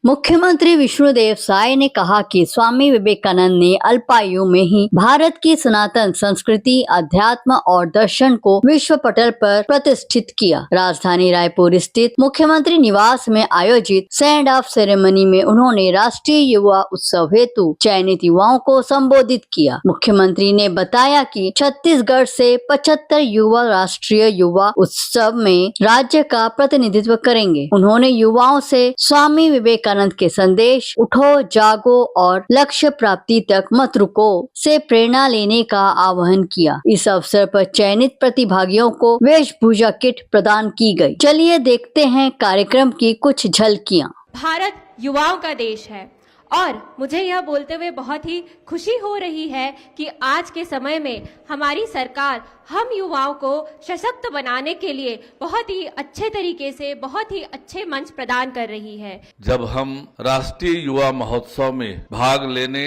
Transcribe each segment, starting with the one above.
मुख्यमंत्री विष्णुदेव साय ने कहा कि स्वामी विवेकानंद ने अल्पायु में ही भारत की सनातन संस्कृति, अध्यात्म और दर्शन को विश्व पटल पर प्रतिष्ठित किया। राजधानी रायपुर स्थित मुख्यमंत्री निवास में आयोजित सेंड ऑफ सेरेमनी में उन्होंने राष्ट्रीय युवा उत्सव हेतु चयनित युवाओं को संबोधित किया। मुख्यमंत्री ने बताया कि छत्तीसगढ़ से 75 युवा राष्ट्रीय युवा उत्सव में राज्य का प्रतिनिधित्व करेंगे। उन्होंने युवाओं से स्वामी विवेकानंद के संदेश उठो, जागो और लक्ष्य प्राप्ति तक मत रुको से प्रेरणा लेने का आह्वान किया। इस अवसर पर चयनित प्रतिभागियों को वेशभूषा किट प्रदान की गई। चलिए देखते हैं कार्यक्रम की कुछ झलकियां। भारत युवाओं का देश है और मुझे यह बोलते हुए बहुत ही खुशी हो रही है कि आज के समय में हमारी सरकार हम युवाओं को सशक्त बनाने के लिए बहुत ही अच्छे तरीके से बहुत ही अच्छे मंच प्रदान कर रही है। जब हम राष्ट्रीय युवा महोत्सव में भाग लेने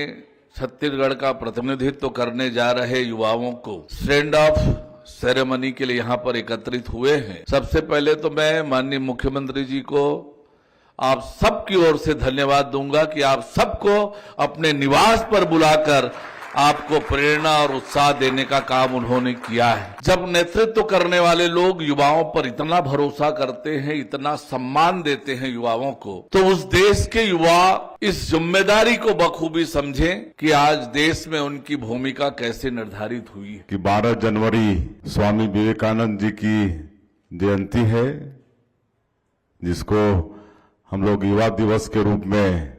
छत्तीसगढ़ का प्रतिनिधित्व करने जा रहे युवाओं को सेंड ऑफ सेरेमनी के लिए यहाँ पर एकत्रित हुए हैं, सबसे पहले तो मैं माननीय मुख्यमंत्री जी को आप सबकी ओर से धन्यवाद दूंगा कि आप सबको अपने निवास पर बुलाकर आपको प्रेरणा और उत्साह देने का काम उन्होंने किया है। जब नेतृत्व करने वाले लोग युवाओं पर इतना भरोसा करते हैं, इतना सम्मान देते हैं युवाओं को, तो उस देश के युवा इस जिम्मेदारी को बखूबी समझें कि आज देश में उनकी भूमिका कैसे निर्धारित हुई है। कि 12 जनवरी स्वामी विवेकानंद जी की जयंती है, जिसको हम लोग युवा दिवस के रूप में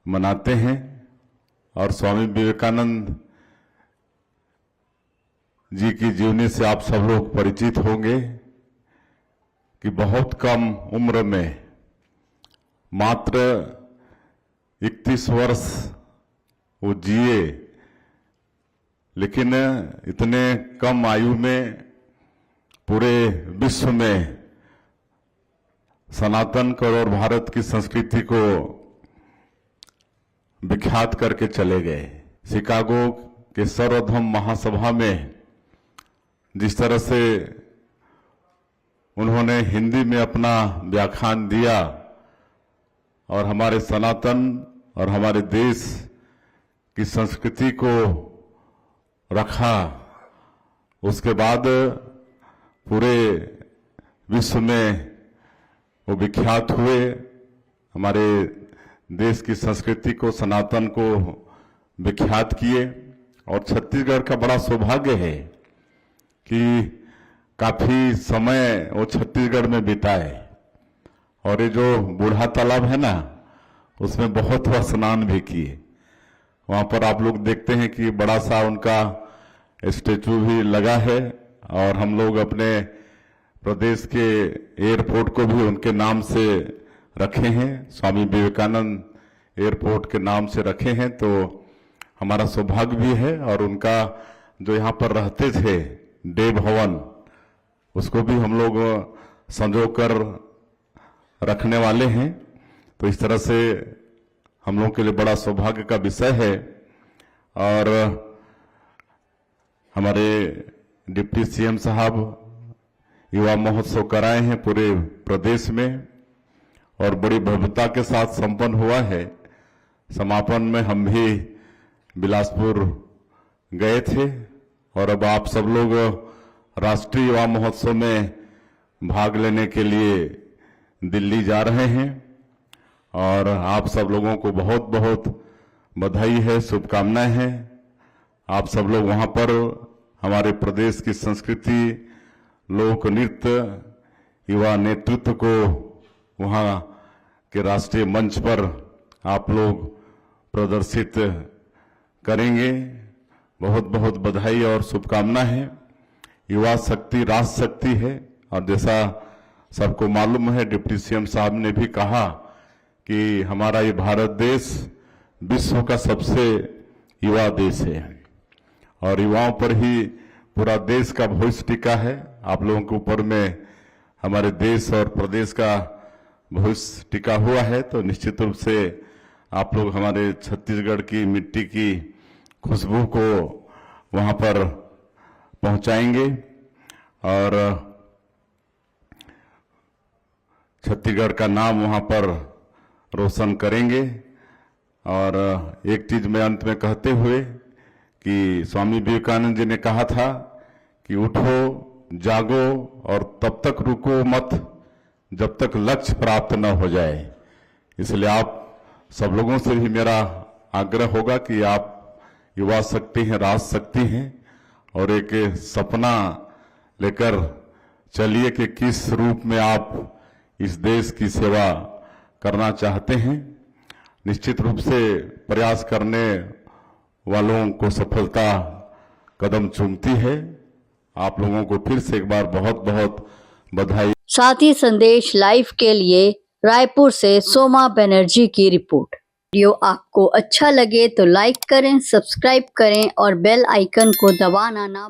मनाते हैं। और स्वामी विवेकानंद जी की जीवनी से आप सब लोग परिचित होंगे कि बहुत कम उम्र में मात्र 31 वर्ष वो जिए, लेकिन इतने कम आयु में पूरे विश्व में सनातन और भारत की संस्कृति को विख्यात करके चले गए। शिकागो के सर्वधर्म महासभा में जिस तरह से उन्होंने हिंदी में अपना व्याख्यान दिया और हमारे सनातन और हमारे देश की संस्कृति को रखा, उसके बाद पूरे विश्व में वो विख्यात हुए। हमारे देश की संस्कृति को, सनातन को विख्यात किए। और छत्तीसगढ़ का बड़ा सौभाग्य है कि काफी समय वो छत्तीसगढ़ में बिताए। और ये जो बूढ़ा तालाब है ना, उसमें बहुत वह स्नान भी किए। वहां पर आप लोग देखते हैं कि बड़ा सा उनका स्टेचू भी लगा है। और हम लोग अपने प्रदेश के एयरपोर्ट को भी उनके नाम से रखे हैं, स्वामी विवेकानंद एयरपोर्ट के नाम से रखे हैं। तो हमारा सौभाग्य भी है। और उनका जो यहाँ पर रहते थे डे भवन, उसको भी हम लोग संजो कर रखने वाले हैं। तो इस तरह से हम लोग के लिए बड़ा सौभाग्य का विषय है। और हमारे डिप्टी सीएम साहब युवा महोत्सव कराए हैं पूरे प्रदेश में और बड़ी भव्यता के साथ संपन्न हुआ है। समापन में हम भी बिलासपुर गए थे और अब आप सब लोग राष्ट्रीय युवा महोत्सव में भाग लेने के लिए दिल्ली जा रहे हैं। और आप सब लोगों को बहुत बहुत बधाई है, शुभकामनाएं हैं। आप सब लोग वहां पर हमारे प्रदेश की संस्कृति, लोक नृत्य, युवा नेतृत्व को वहां के राष्ट्रीय मंच पर आप लोग प्रदर्शित करेंगे। बहुत बहुत बधाई और शुभकामना है। युवा शक्ति राष्ट्र शक्ति है। और जैसा सबको मालूम है, डिप्टी सीएम साहब ने भी कहा कि हमारा ये भारत देश विश्व का सबसे युवा देश है और युवाओं पर ही पूरा देश का भविष्य टिका है। आप लोगों के ऊपर में हमारे देश और प्रदेश का भविष्य टिका हुआ है। तो निश्चित रूप से आप लोग हमारे छत्तीसगढ़ की मिट्टी की खुशबू को वहां पर पहुंचाएंगे। और छत्तीसगढ़ का नाम वहां पर रोशन करेंगे। और एक चीज मैं अंत में कहते हुए कि स्वामी विवेकानंद जी ने कहा था कि उठो, जागो और तब तक रुको मत जब तक लक्ष्य प्राप्त न हो जाए। इसलिए आप सब लोगों से भी मेरा आग्रह होगा कि आप युवा शक्ति हैं, राज शक्ति हैं, और एक सपना लेकर चलिए कि किस रूप में आप इस देश की सेवा करना चाहते हैं। निश्चित रूप से प्रयास करने वालों को सफलता कदम चूमती है। आप लोगों को फिर से एक बार बहुत बहुत बधाई। साथ ही संदेश लाइव के लिए रायपुर से सोमा बनर्जी की रिपोर्ट। वीडियो आपको अच्छा लगे तो लाइक करें, सब्सक्राइब करें और बेल आइकन को दबाना ना